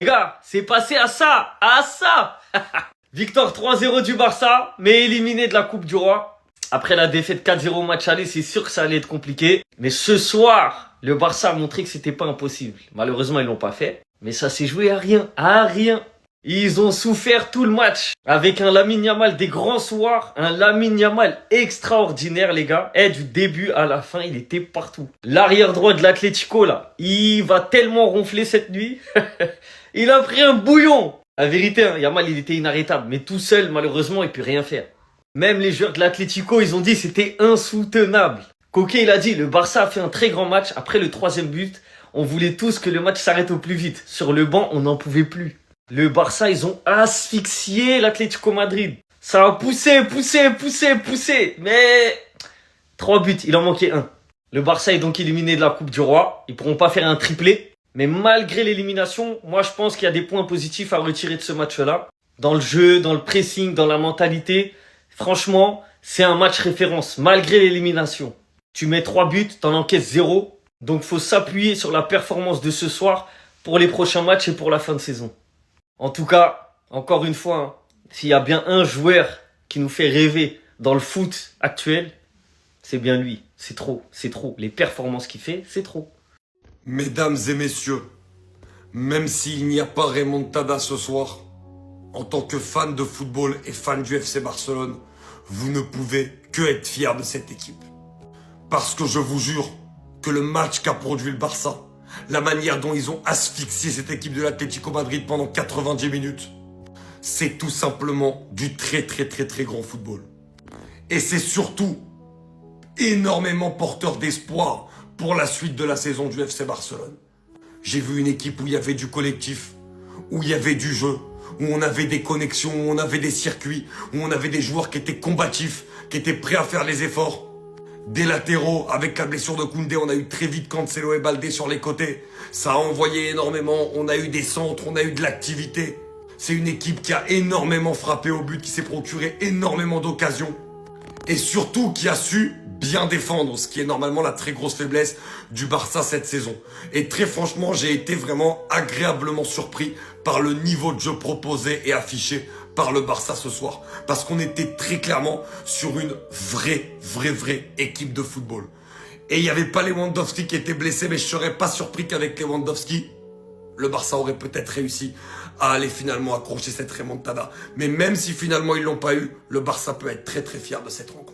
Les gars, c'est passé à ça, à ça. Victoire 3-0 du Barça, mais éliminé de la Coupe du Roi. Après la défaite 4-0 au match aller, c'est sûr que ça allait être compliqué. Mais ce soir, le Barça a montré que c'était pas impossible. Malheureusement, ils l'ont pas fait. Mais ça s'est joué à rien, à rien. Ils ont souffert tout le match. Avec un Lamine Yamal des grands soirs. Un Lamine Yamal extraordinaire, les gars. Et du début à la fin, il était partout. L'arrière droit de l'Atlético, là, il va tellement ronfler cette nuit. Il a pris un bouillon. La vérité, hein, Yamal, il était inarrêtable. Mais tout seul, malheureusement, il peut rien faire. Même les joueurs de l'Atlético, ils ont dit que c'était insoutenable. Coquet, il a dit, le Barça a fait un très grand match. Après le 3e but, on voulait tous que le match s'arrête au plus vite. Sur le banc, on n'en pouvait plus. Le Barça, ils ont asphyxié l'Atlético Madrid. Ça a poussé. Mais 3 buts, il en manquait un. Le Barça est donc éliminé de la Coupe du Roi. Ils pourront pas faire un triplé. Mais malgré l'élimination, moi je pense qu'il y a des points positifs à retirer de ce match-là. Dans le jeu, dans le pressing, dans la mentalité. Franchement, c'est un match référence, malgré l'élimination. Tu mets 3 buts, t'en encaisses 0. Donc faut s'appuyer sur la performance de ce soir pour les prochains matchs et pour la fin de saison. En tout cas, encore une fois, hein, s'il y a bien un joueur qui nous fait rêver dans le foot actuel, c'est bien lui. C'est trop. Les performances qu'il fait, c'est trop. Mesdames et messieurs, même s'il n'y a pas remontada ce soir, en tant que fan de football et fan du FC Barcelone, vous ne pouvez que être fiers de cette équipe. Parce que je vous jure que le match qu'a produit le Barça, la manière dont ils ont asphyxié cette équipe de l'Atlético Madrid pendant 90 minutes, c'est tout simplement du très grand football. Et c'est surtout énormément porteur d'espoir pour la suite de la saison du FC Barcelone. J'ai vu une équipe où il y avait du collectif, où il y avait du jeu, où on avait des connexions, où on avait des circuits, où on avait des joueurs qui étaient combatifs, qui étaient prêts à faire les efforts. Des latéraux, avec la blessure de Koundé, on a eu très vite Cancelo et Baldé sur les côtés. Ça a envoyé énormément, on a eu des centres, on a eu de l'activité. C'est une équipe qui a énormément frappé au but, qui s'est procuré énormément d'occasions. Et surtout qui a su bien défendre, ce qui est normalement la très grosse faiblesse du Barça cette saison. Et très franchement, j'ai été vraiment agréablement surpris par le niveau de jeu proposé et affiché par le Barça ce soir. Parce qu'on était très clairement sur une vraie équipe de football. Et il n'y avait pas Lewandowski qui était blessé, mais je serais pas surpris qu'avec Lewandowski, le Barça aurait peut-être réussi à aller finalement accrocher cette remontada. Mais même si finalement ils l'ont pas eu, le Barça peut être très fier de cette rencontre.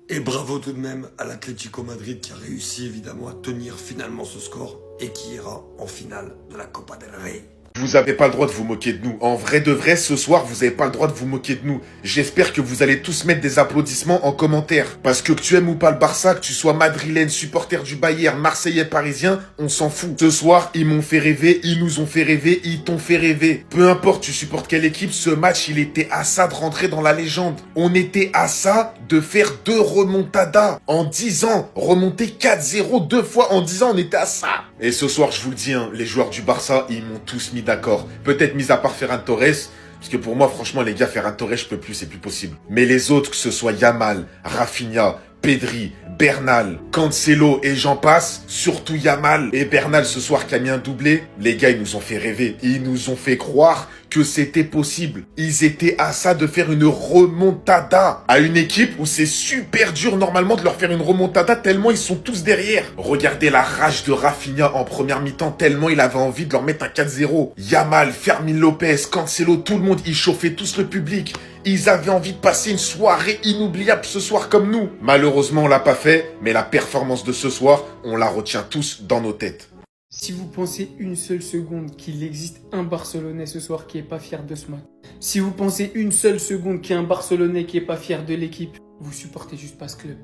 Et bravo tout de même à l'Atlético Madrid qui a réussi évidemment à tenir finalement ce score et qui ira en finale de la Copa del Rey. Vous avez pas le droit de vous moquer de nous. En vrai de vrai, ce soir, vous avez pas le droit de vous moquer de nous. J'espère que vous allez tous mettre des applaudissements en commentaire. Parce que tu aimes ou pas le Barça, que tu sois madrilène, supporter du Bayern, marseillais, parisien, on s'en fout. Ce soir, ils m'ont fait rêver, ils nous ont fait rêver, ils t'ont fait rêver. Peu importe tu supportes quelle équipe, ce match, il était à ça de rentrer dans la légende. On était à ça de faire 2 remontadas. En 10 ans, remonter 4-0 2 fois en 10 ans, on était à ça. Et ce soir, je vous le dis, hein, les joueurs du Barça, ils m'ont tous mis d'accord. Peut-être mis à part Ferran Torres, parce que pour moi, franchement, les gars, Ferran Torres, je peux plus, c'est plus possible. Mais les autres, que ce soit Yamal, Rafinha, Pedri, Bernal, Cancelo et j'en passe, surtout Yamal et Bernal ce soir qui a mis un doublé, les gars, ils nous ont fait rêver. Ils nous ont fait croire que c'était possible. Ils étaient à ça de faire une remontada à une équipe où c'est super dur normalement de leur faire une remontada tellement ils sont tous derrière. Regardez la rage de Rafinha en première mi-temps tellement il avait envie de leur mettre un 4-0. Yamal, Fermin Lopez, Cancelo, tout le monde, ils chauffaient tous le public. Ils avaient envie de passer une soirée inoubliable ce soir comme nous. Malheureusement, on l'a pas fait, mais la performance de ce soir, on la retient tous dans nos têtes. Si vous pensez une seule seconde qu'il existe un Barcelonais ce soir qui est pas fier de ce match, si vous pensez une seule seconde qu'il y a un Barcelonais qui est pas fier de l'équipe, vous supportez juste pas ce club.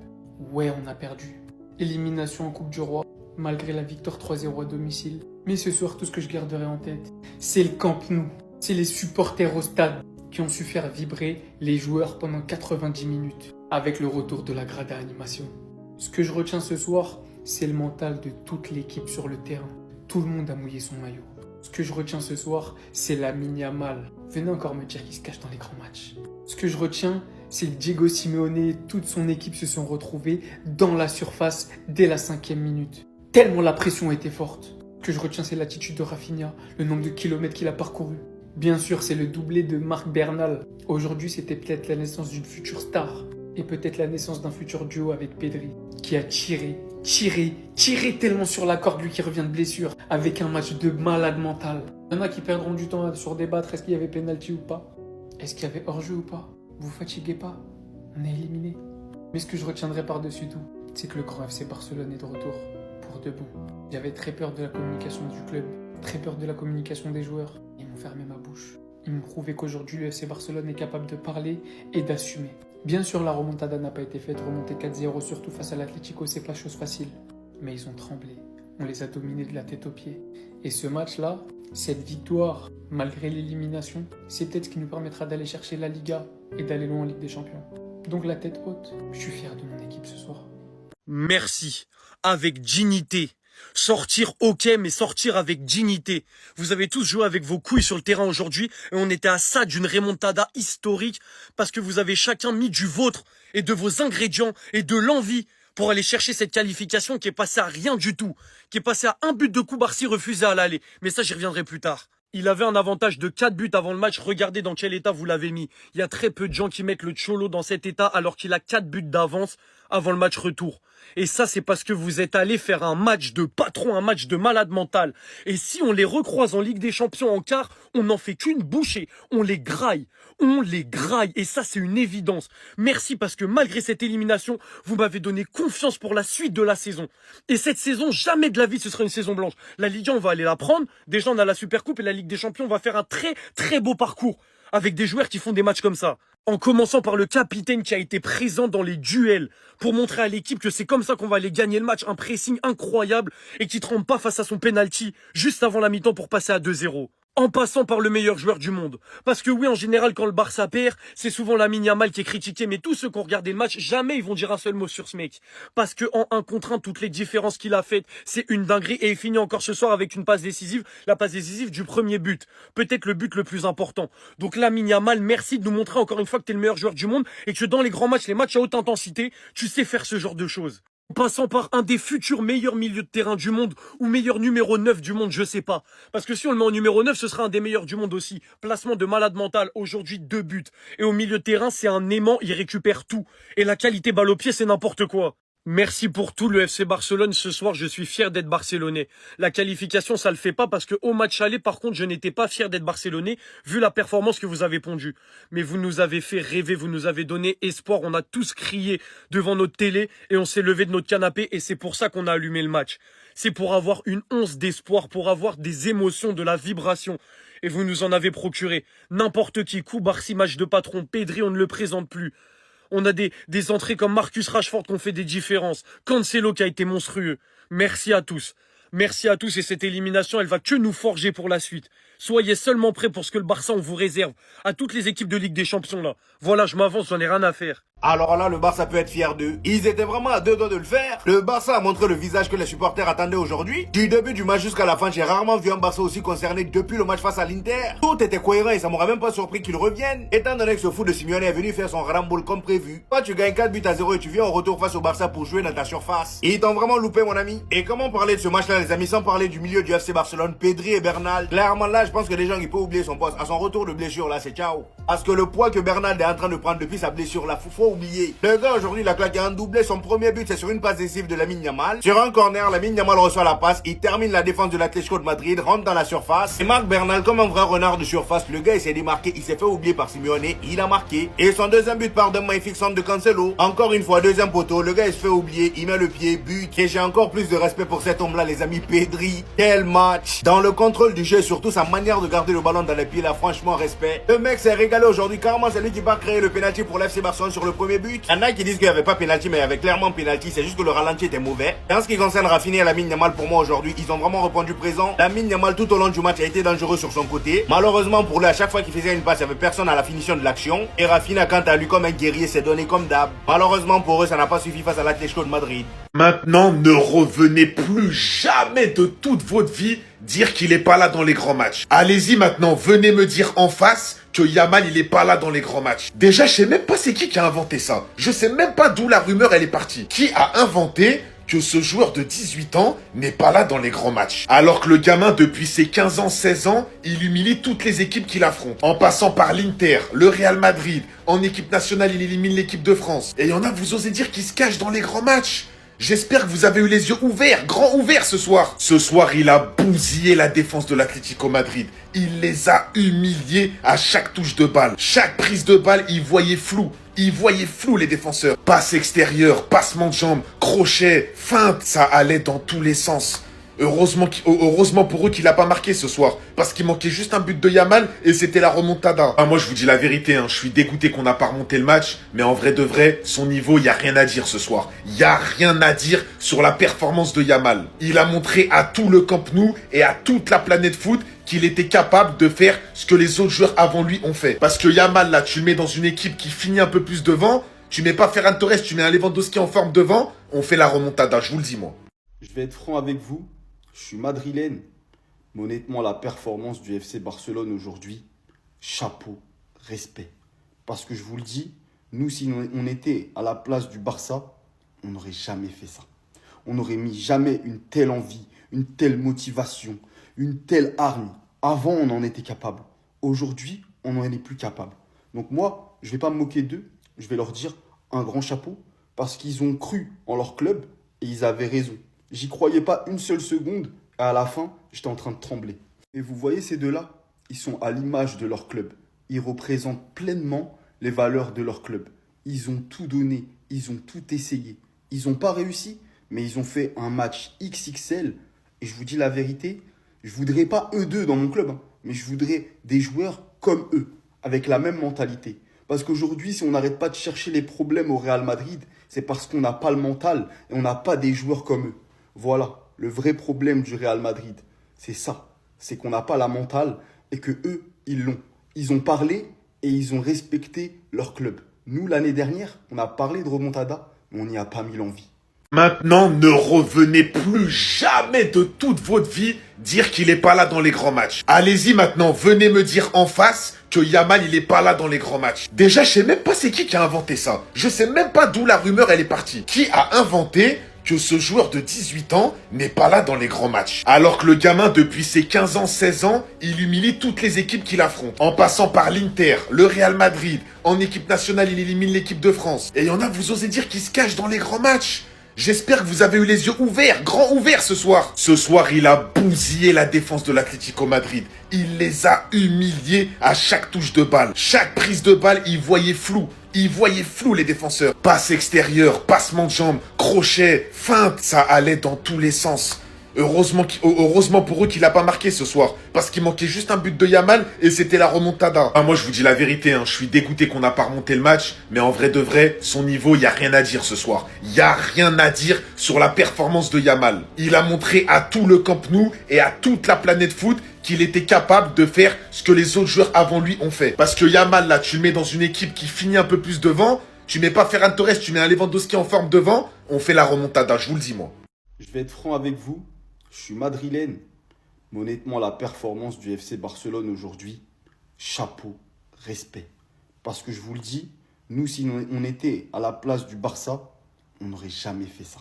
Ouais, on a perdu. Élimination en Coupe du Roi, malgré la victoire 3-0 à domicile. Mais ce soir, tout ce que je garderai en tête, c'est le Camp Nou. C'est les supporters au stade qui ont su faire vibrer les joueurs pendant 90 minutes avec le retour de la grade à animation. Ce que je retiens ce soir, c'est le mental de toute l'équipe sur le terrain. Tout le monde a mouillé son maillot. Ce que je retiens ce soir, c'est Lamine Yamal. Venez encore me dire qu'il se cache dans les grands matchs. Ce que je retiens, c'est que Diego Simeone et toute son équipe se sont retrouvés dans la surface dès la 5e minute. Tellement la pression était forte. Ce que je retiens, c'est l'attitude de Rafinha, le nombre de kilomètres qu'il a parcouru. Bien sûr, c'est le doublé de Marc Bernal. Aujourd'hui, c'était peut-être la naissance d'une future star. Et peut-être la naissance d'un futur duo avec Pedri, qui a tiré tellement sur la corde, lui qui revient de blessure, avec un match de malade mental. Il y en a qui perdront du temps sur débattre, est-ce qu'il y avait penalty ou pas? Est-ce qu'il y avait hors-jeu ou pas? Vous fatiguez pas? On est éliminé. Mais ce que je retiendrai par-dessus tout, c'est que le grand FC Barcelone est de retour, pour de bon. J'avais très peur de la communication du club, très peur de la communication des joueurs. Ils m'ont fermé ma bouche. Ils m'ont prouvé qu'aujourd'hui, le FC Barcelone est capable de parler et d'assumer. Bien sûr, la remontada n'a pas été faite, remonter 4-0, surtout face à l'Atlético, c'est pas chose facile. Mais ils ont tremblé, on les a dominés de la tête aux pieds. Et ce match-là, cette victoire, malgré l'élimination, c'est peut-être ce qui nous permettra d'aller chercher la Liga et d'aller loin en Ligue des Champions. Donc la tête haute, je suis fier de mon équipe ce soir. Merci, avec dignité. Sortir ok, mais sortir avec dignité. Vous avez tous joué avec vos couilles sur le terrain aujourd'hui et on était à ça d'une remontada historique parce que vous avez chacun mis du vôtre et de vos ingrédients et de l'envie pour aller chercher cette qualification qui est passée à rien du tout, qui est passée à un but de Koubarsi refusé à l'aller. Mais ça, j'y reviendrai plus tard. Il avait un avantage de 4 buts avant le match. Regardez dans quel état vous l'avez mis. Il y a très peu de gens qui mettent le Cholo dans cet état alors qu'il a 4 buts d'avance avant le match retour. Et ça, c'est parce que vous êtes allé faire un match de patron, un match de malade mental. Et si on les recroise en Ligue des Champions en quart, on n'en fait qu'une bouchée. On les graille. On les graille. Et ça, c'est une évidence. Merci parce que malgré cette élimination, vous m'avez donné confiance pour la suite de la saison. Et cette saison, jamais de la vie, ce sera une saison blanche. La Ligue 1, on va aller la prendre. Déjà, on a la Supercoupe et la Ligue des Champions, on va faire un très, très beau parcours avec des joueurs qui font des matchs comme ça. En commençant par le capitaine qui a été présent dans les duels pour montrer à l'équipe que c'est comme ça qu'on va aller gagner le match. Un pressing incroyable et qui tremble pas face à son penalty juste avant la mi-temps pour passer à 2-0. En passant par le meilleur joueur du monde. Parce que oui, en général, quand le Barça perd, c'est souvent Lamine Yamal qui est critiqué. Mais tous ceux qui ont regardé le match, jamais ils vont dire un seul mot sur ce mec. Parce que en 1 contre 1, toutes les différences qu'il a faites, c'est une dinguerie. Et il finit encore ce soir avec une passe décisive. La passe décisive du premier but. Peut-être le but le plus important. Donc Lamine Yamal, merci de nous montrer encore une fois que tu es le meilleur joueur du monde. Et que dans les grands matchs, les matchs à haute intensité, tu sais faire ce genre de choses. En passant par un des futurs meilleurs milieux de terrain du monde ou meilleur numéro 9 du monde, je sais pas. Parce que si on le met en numéro 9, ce sera un des meilleurs du monde aussi. Placement de malade mental, aujourd'hui 2 buts. Et au milieu de terrain, c'est un aimant, il récupère tout. Et la qualité balle au pied, c'est n'importe quoi. Merci pour tout le FC Barcelone. Ce soir, je suis fier d'être barcelonais. La qualification, ça le fait pas parce que au match aller, par contre, je n'étais pas fier d'être barcelonais vu la performance que vous avez pondue. Mais vous nous avez fait rêver, vous nous avez donné espoir. On a tous crié devant notre télé et on s'est levé de notre canapé et c'est pour ça qu'on a allumé le match. C'est pour avoir une once d'espoir, pour avoir des émotions, de la vibration. Et vous nous en avez procuré. N'importe qui, Koubarsi, match de patron, Pedri, on ne le présente plus. On a des entrées comme Marcus Rashford qui ont fait des différences. Cancelo qui a été monstrueux. Merci à tous. Merci à tous et cette élimination, elle va que nous forger pour la suite. Soyez seulement prêts pour ce que le Barça, on vous réserve. À toutes les équipes de Ligue des Champions là. Voilà, je m'avance, j'en ai rien à faire. Alors là, le Barça peut être fier d'eux. Ils étaient vraiment à 2 doigts de le faire. Le Barça a montré le visage que les supporters attendaient aujourd'hui. Du début du match jusqu'à la fin, j'ai rarement vu un Barça aussi concerné depuis le match face à l'Inter. Tout était cohérent et ça m'aurait même pas surpris qu'ils reviennent. Étant donné que ce fou de Simeone est venu faire son ramboule comme prévu. Toi, tu gagnes 4 buts à 0 et tu viens en retour face au Barça pour jouer dans ta surface. Ils t'ont vraiment loupé, mon ami. Et comment parler de ce match-là, les amis, sans parler du milieu du FC Barcelone, Pedri et Bernal. Clairement, là, je pense que les gens, ils peuvent oublier son poste. À son retour de blessure, là, c'est ciao. Parce que le poids que Bernal est en train de prendre depuis sa blessure, là, faut oublier. Le gars, aujourd'hui, il a claqué un doublé. Son premier but, c'est sur une passe décisive de Lamine Yamal. Sur un corner, Lamine Yamal reçoit la passe. Il termine la défense de l'Atlético de Madrid, rentre dans la surface. Et Marc Bernal, comme un vrai renard de surface, le gars, il s'est démarqué. Il s'est fait oublier par Simeone. Il a marqué. Et son deuxième but part d'un magnifique centre de Cancelo. Encore une fois, deuxième poteau. Le gars, il se fait oublier. Il met le pied, but. Et j'ai encore plus de respect pour cet homme-là, les amis. Pedri. Quel match. Dans le contrôle du jeu, surtout sa manière de garder le ballon dans les pieds, là, franchement, respect. Le mec s'est régalé aujourd'hui. Carrément, c'est lui qui va créer le penalty pour l'FC Barcelone sur le premier but. Il y en a qui disent qu'il n'y avait pas penalty, mais il y avait clairement penalty. C'est juste que le ralenti était mauvais. Et en ce qui concerne Rafinha et Lamine Yamal, pour moi aujourd'hui, ils ont vraiment répondu présent. Lamine Yamal, tout au long du match, a été dangereux sur son côté. Malheureusement pour lui, à chaque fois qu'il faisait une passe, il n'y avait personne à la finition de l'action. Et Rafinha, quant à lui, comme un guerrier, s'est donné comme d'hab. Malheureusement pour eux, ça n'a pas suffi face à l'Atlético de Madrid. Maintenant, ne revenez plus jamais de toute votre vie dire qu'il est pas là dans les grands matchs. Allez-y maintenant, venez me dire en face que Yamal, il est pas là dans les grands matchs. Déjà, je sais même pas c'est qui a inventé ça. Je sais même pas d'où la rumeur, elle est partie. Qui a inventé que ce joueur de 18 ans n'est pas là dans les grands matchs. Alors que le gamin, depuis ses 15 ans, 16 ans, il humilie toutes les équipes qu'il affronte. En passant par l'Inter, le Real Madrid, en équipe nationale, il élimine l'équipe de France. Et il y en a, vous osez dire, qui se cachent dans les grands matchs. J'espère que vous avez eu les yeux ouverts, grands ouverts ce soir. Ce soir, il a bousillé la défense de l'Atlético Madrid. Il les a humiliés à chaque touche de balle. Chaque prise de balle, il voyait flou. Il voyait flou les défenseurs. Passe extérieure, passement de jambes, crochet, feinte. Ça allait dans tous les sens. Heureusement pour eux qu'il a pas marqué ce soir. Parce qu'il manquait juste un but de Yamal et c'était la remontada. Ah, moi je vous dis la vérité, je suis dégoûté qu'on n'a pas remonté le match. Mais en vrai de vrai, son niveau, il n'y a rien à dire ce soir. Il n'y a rien à dire sur la performance de Yamal. Il a montré à tout le Camp Nou et à toute la planète foot qu'il était capable de faire ce que les autres joueurs avant lui ont fait. Parce que Yamal, là, tu le mets dans une équipe qui finit un peu plus devant. Tu mets pas Ferran Torres, tu mets un Lewandowski en forme devant. On fait la remontada, je vous le dis moi. Je vais être franc avec vous. Je suis madrilène, mais honnêtement, la performance du FC Barcelone aujourd'hui, chapeau, respect. Parce que je vous le dis, nous, si on était à la place du Barça, on n'aurait jamais fait ça. On n'aurait mis jamais une telle envie, une telle motivation, une telle hargne. Avant, on en était capable. Aujourd'hui, on n'en est plus capable. Donc moi, je ne vais pas me moquer d'eux. Je vais leur dire un grand chapeau parce qu'ils ont cru en leur club et ils avaient raison. J'y croyais pas une seule seconde et à la fin, j'étais en train de trembler. Et vous voyez ces deux-là, ils sont à l'image de leur club. Ils représentent pleinement les valeurs de leur club. Ils ont tout donné, ils ont tout essayé. Ils n'ont pas réussi, mais ils ont fait un match XXL. Et je vous dis la vérité, je voudrais pas eux deux dans mon club, mais je voudrais des joueurs comme eux, avec la même mentalité. Parce qu'aujourd'hui, si on n'arrête pas de chercher les problèmes au Real Madrid, c'est parce qu'on n'a pas le mental et on n'a pas des joueurs comme eux. Voilà, le vrai problème du Real Madrid, c'est ça. C'est qu'on n'a pas la mentale et que eux, ils l'ont. Ils ont parlé et ils ont respecté leur club. Nous, l'année dernière, on a parlé de remontada, mais on n'y a pas mis l'envie. Maintenant, ne revenez plus jamais de toute votre vie dire qu'il n'est pas là dans les grands matchs. Allez-y maintenant, venez me dire en face que Yamal, il n'est pas là dans les grands matchs. Déjà, je sais même pas c'est qui a inventé ça. Je sais même pas d'où la rumeur, elle est partie. Qui a inventé que ce joueur de 18 ans n'est pas là dans les grands matchs. Alors que le gamin, depuis ses 15 ans, 16 ans, il humilie toutes les équipes qu'il affronte. En passant par l'Inter, le Real Madrid, en équipe nationale, il élimine l'équipe de France. Et il y en a, vous osez dire, qui se cachent dans les grands matchs. J'espère que vous avez eu les yeux ouverts, grands ouverts ce soir. Ce soir, il a bousillé la défense de l'Atlético Madrid. Il les a humiliés à chaque touche de balle. Chaque prise de balle, il voyait flou. Il voyait flou les défenseurs. Passe extérieure, passement de jambes, crochet, feinte. Ça allait dans tous les sens. Heureusement pour eux qu'il a pas marqué ce soir. Parce qu'il manquait juste un but de Yamal et c'était la remontada. Ah, moi je vous dis la vérité, je suis dégoûté qu'on n'a pas remonté le match. Mais en vrai de vrai, son niveau, il n'y a rien à dire ce soir. Il n'y a rien à dire sur la performance de Yamal. Il a montré à tout le Camp Nou et à toute la planète foot qu'il était capable de faire ce que les autres joueurs avant lui ont fait. Parce que Yamal, là, tu le mets dans une équipe qui finit un peu plus devant. Tu mets pas Ferran Torres, tu mets un Lewandowski en forme devant. On fait la remontada, je vous le dis moi. Je vais être franc avec vous. Je suis madrilène, mais honnêtement, la performance du FC Barcelone aujourd'hui, chapeau, respect. Parce que je vous le dis, nous, si on était à la place du Barça, on n'aurait jamais fait ça.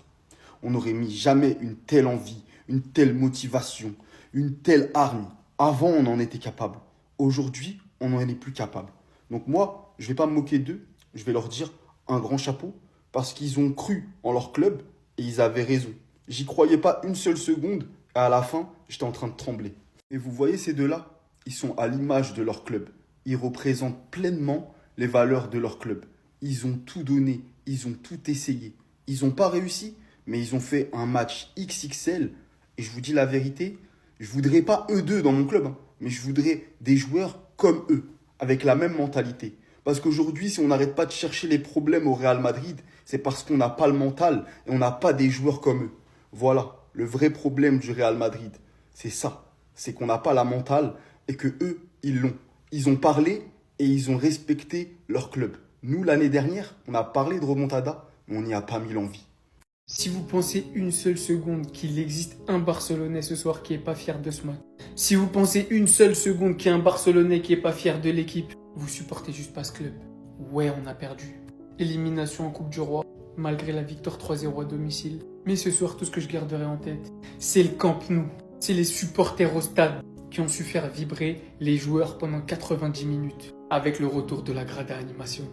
On n'aurait mis jamais une telle envie, une telle motivation, une telle hargne. Avant, on en était capable. Aujourd'hui, on n'en est plus capable. Donc moi, je ne vais pas me moquer d'eux. Je vais leur dire un grand chapeau parce qu'ils ont cru en leur club et ils avaient raison. J'y croyais pas une seule seconde et à la fin, j'étais en train de trembler. Et vous voyez ces deux-là, ils sont à l'image de leur club. Ils représentent pleinement les valeurs de leur club. Ils ont tout donné, ils ont tout essayé. Ils n'ont pas réussi, mais ils ont fait un match XXL. Et je vous dis la vérité, je voudrais pas eux deux dans mon club, mais je voudrais des joueurs comme eux, avec la même mentalité. Parce qu'aujourd'hui, si on n'arrête pas de chercher les problèmes au Real Madrid, c'est parce qu'on n'a pas le mental et on n'a pas des joueurs comme eux. Voilà, le vrai problème du Real Madrid, c'est ça. C'est qu'on n'a pas la mentale et que eux, ils l'ont. Ils ont parlé et ils ont respecté leur club. Nous, l'année dernière, on a parlé de remontada, mais on n'y a pas mis l'envie. Si vous pensez une seule seconde qu'il existe un Barcelonais ce soir qui n'est pas fier de ce match, si vous pensez une seule seconde qu'il y a un Barcelonais qui n'est pas fier de l'équipe, vous supportez juste pas ce club. Ouais, on a perdu. Élimination en Coupe du Roi, malgré la victoire 3-0 à domicile. Mais ce soir, tout ce que je garderai en tête, c'est le Camp Nou. C'est les supporters au stade qui ont su faire vibrer les joueurs pendant 90 minutes avec le retour de la grada animation.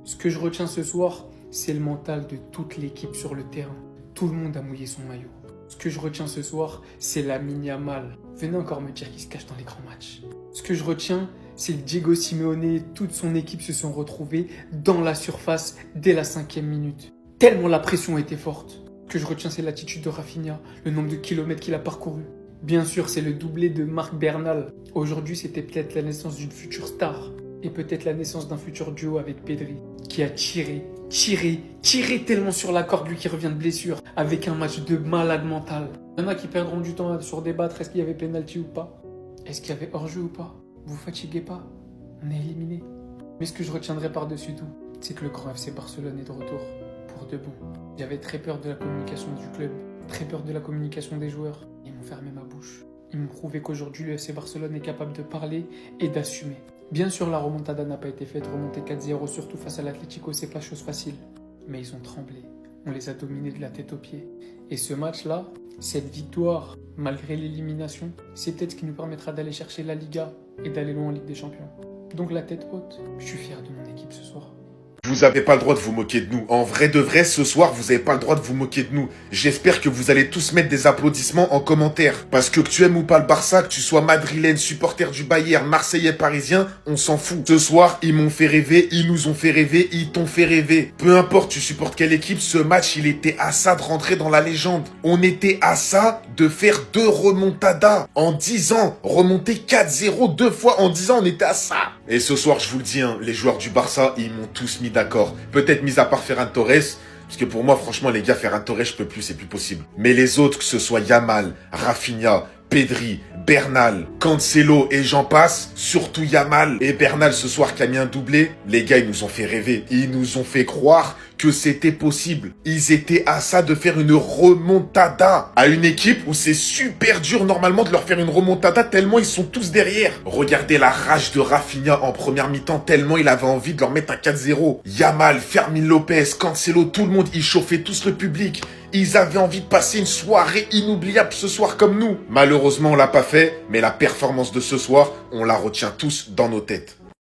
Ce que je retiens ce soir, c'est le mental de toute l'équipe sur le terrain. Tout le monde a mouillé son maillot. Ce que je retiens ce soir, c'est Lamine Yamal. Venez encore me dire qu'il se cache dans les grands matchs. Ce que je retiens, c'est que Diego Simeone et toute son équipe se sont retrouvés dans la surface dès la 5e minute. Tellement la pression était forte. Ce que je retiens, c'est l'attitude de Rafinha, le nombre de kilomètres qu'il a parcouru. Bien sûr, c'est le doublé de Marc Bernal. Aujourd'hui, c'était peut-être la naissance d'une future star. Et peut-être la naissance d'un futur duo avec Pedri, qui a tiré tellement sur la corde, lui qui revient de blessure, avec un match de malade mental. Il y en a qui perdront du temps à débattre, est-ce qu'il y avait penalty ou pas? Est-ce qu'il y avait hors-jeu ou pas? Vous fatiguez pas? On est éliminé. Mais ce que je retiendrai par-dessus tout, c'est que le grand FC Barcelone est de retour, pour de bon. J'avais très peur de la communication du club, très peur de la communication des joueurs. Ils m'ont fermé ma bouche. Ils m'ont prouvé qu'aujourd'hui, le FC Barcelone est capable de parler et d'assumer. Bien sûr, la remontada n'a pas été faite. Remonter 4-0, surtout face à l'Atlético, c'est pas chose facile. Mais ils ont tremblé. On les a dominés de la tête aux pieds. Et ce match-là, cette victoire, malgré l'élimination, c'est peut-être ce qui nous permettra d'aller chercher la Liga et d'aller loin en Ligue des Champions. Donc la tête haute, je suis fier de mon équipe ce soir. Vous avez pas le droit de vous moquer de nous. En vrai de vrai, ce soir, vous avez pas le droit de vous moquer de nous. J'espère que vous allez tous mettre des applaudissements en commentaire. Parce que tu aimes ou pas le Barça, que tu sois madrilène, supporter du Bayern, marseillais, parisien, on s'en fout. Ce soir, ils m'ont fait rêver, ils nous ont fait rêver, ils t'ont fait rêver. Peu importe tu supportes quelle équipe, ce match, il était à ça de rentrer dans la légende. On était à ça de faire 2 remontadas. En 10 ans, remonter 4-0 2 fois en 10 ans, on était à ça. Et ce soir, je vous le dis, hein, les joueurs du Barça, ils m'ont tous mis d'accord. Peut-être mis à part Ferran Torres, parce que pour moi, franchement, les gars, Ferran Torres, je peux plus, c'est plus possible. Mais les autres, que ce soit Yamal, Rafinha, Pedri, Bernal, Cancelo et j'en passe, surtout Yamal et Bernal ce soir qui a mis un doublé, les gars, ils nous ont fait rêver. Ils nous ont fait croire que c'était possible. Ils étaient à ça de faire une remontada à une équipe où c'est super dur normalement de leur faire une remontada tellement ils sont tous derrière. Regardez la rage de Rafinha en première mi-temps tellement il avait envie de leur mettre un 4-0. Yamal, Fermin Lopez, Cancelo, tout le monde, ils chauffaient tous le public. Ils avaient envie de passer une soirée inoubliable ce soir comme nous. Malheureusement, on l'a pas fait, mais la performance de ce soir, on la retient tous dans nos têtes.